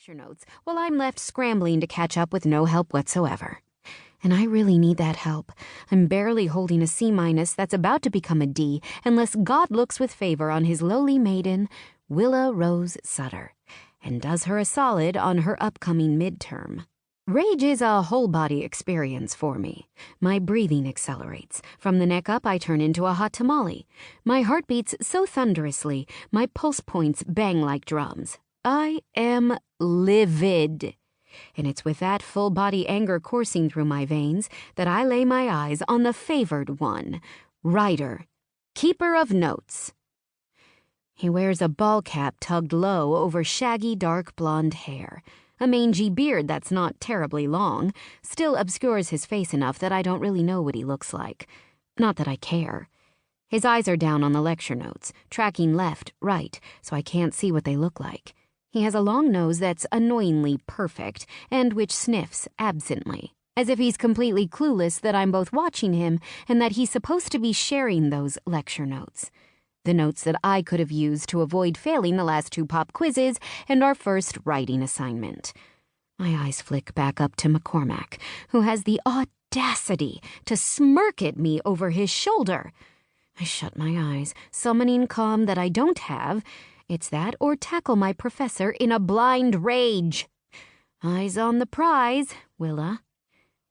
lecture notes while I'm left scrambling to catch up with no help whatsoever. And I really need that help. I'm barely holding a C- that's about to become a D unless God looks with favor on his lowly maiden, Willa Sutter, and does her a solid on her upcoming midterm. Rage is a whole-body experience for me. My breathing accelerates. From the neck up, I turn into a hot tamale. My heart beats so thunderously, my pulse points bang like drums. I am livid. And it's with that full-body anger coursing through my veins that I lay my eyes on the favored one, Ryder, keeper of notes. He wears a ball cap tugged low over shaggy dark blonde hair. A mangy beard that's not terribly long still obscures his face enough that I don't really know what he looks like. Not that I care. His eyes are down on the lecture notes, tracking left, right, so I can't see what they look like. He has a long nose that's annoyingly perfect and which sniffs absently, as if he's completely clueless that I'm both watching him and that he's supposed to be sharing those lecture notes. The notes that I could have used to avoid failing the last 2 pop quizzes and our first writing assignment. My eyes flick back up to McCormack, who has the audacity to smirk at me over his shoulder. I shut my eyes, summoning calm that I don't have. It's that or tackle my professor in a blind rage. Eyes on the prize, Willa.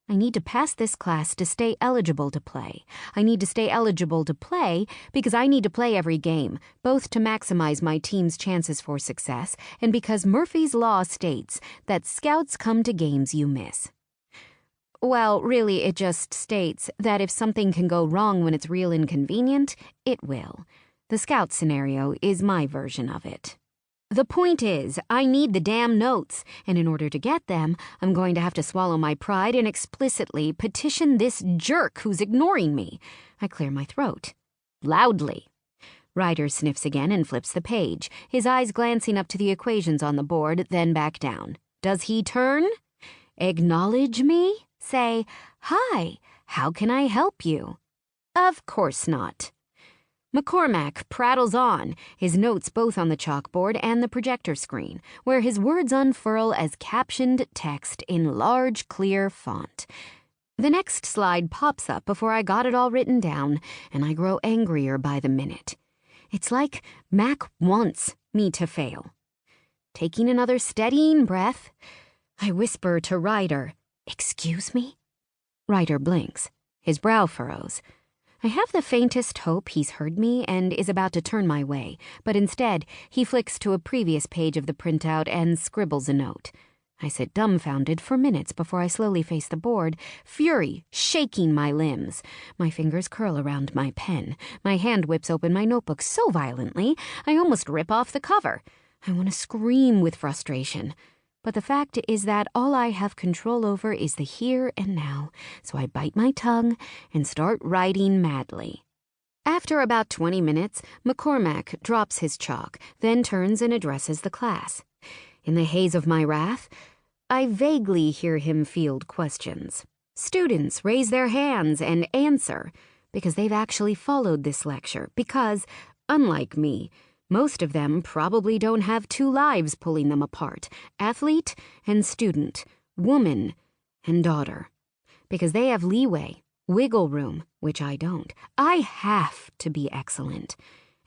I need to pass this class to stay eligible to play. I need to stay eligible to play because I need to play every game, both to maximize my team's chances for success and because Murphy's Law states that scouts come to games you miss. Well, really, it just states that if something can go wrong when it's real inconvenient, it will. The scout scenario is my version of it. The point is, I need the damn notes, and in order to get them, I'm going to have to swallow my pride and explicitly petition this jerk who's ignoring me. I clear my throat. Loudly. Ryder sniffs again and flips the page, his eyes glancing up to the equations on the board, then back down. Does he turn? Acknowledge me? Say, "Hi, how can I help you?" Of course not. McCormack prattles on, his notes both on the chalkboard and the projector screen, where his words unfurl as captioned text in large, clear font. The next slide pops up before I got it all written down, and I grow angrier by the minute. It's like Mac wants me to fail. Taking another steadying breath, I whisper to Ryder, "Excuse me?" Ryder blinks. His brow furrows. I have the faintest hope he's heard me and is about to turn my way, but instead, he flicks to a previous page of the printout and scribbles a note. I sit dumbfounded for minutes before I slowly face the board, fury shaking my limbs. My fingers curl around my pen. My hand whips open my notebook so violently, I almost rip off the cover. I want to scream with frustration. But the fact is that all I have control over is the here and now, so I bite my tongue and start writing madly. After about 20 minutes, McCormack drops his chalk, then turns and addresses the class. In the haze of my wrath, I vaguely hear him field questions. Students raise their hands and answer, because they've actually followed this lecture, because, unlike me, most of them probably don't have 2 lives pulling them apart, athlete and student, woman and daughter. Because they have leeway, wiggle room, which I don't. I have to be excellent.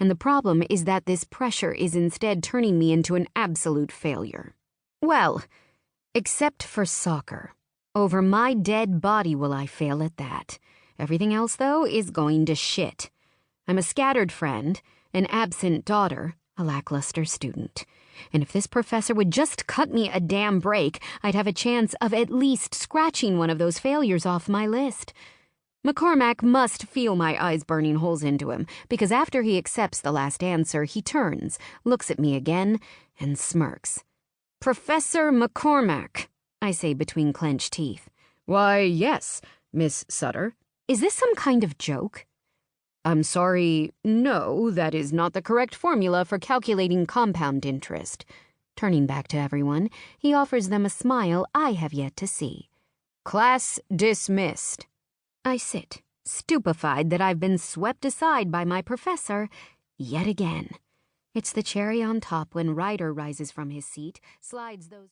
And the problem is that this pressure is instead turning me into an absolute failure. Well, except for soccer. Over my dead body will I fail at that. Everything else, though, is going to shit. I'm a scattered friend, an absent daughter, a lackluster student. And if this professor would just cut me a damn break, I'd have a chance of at least scratching one of those failures off my list. McCormack must feel my eyes burning holes into him, because after he accepts the last answer, he turns, looks at me again, and smirks. "Professor McCormack," I say between clenched teeth. "Why, yes, Miss Sutter." Is this some kind of joke? "I'm sorry, no, that is not the correct formula for calculating compound interest." Turning back to everyone, he offers them a smile I have yet to see. "Class dismissed." I sit, stupefied that I've been swept aside by my professor yet again. It's the cherry on top when Ryder rises from his seat, slides those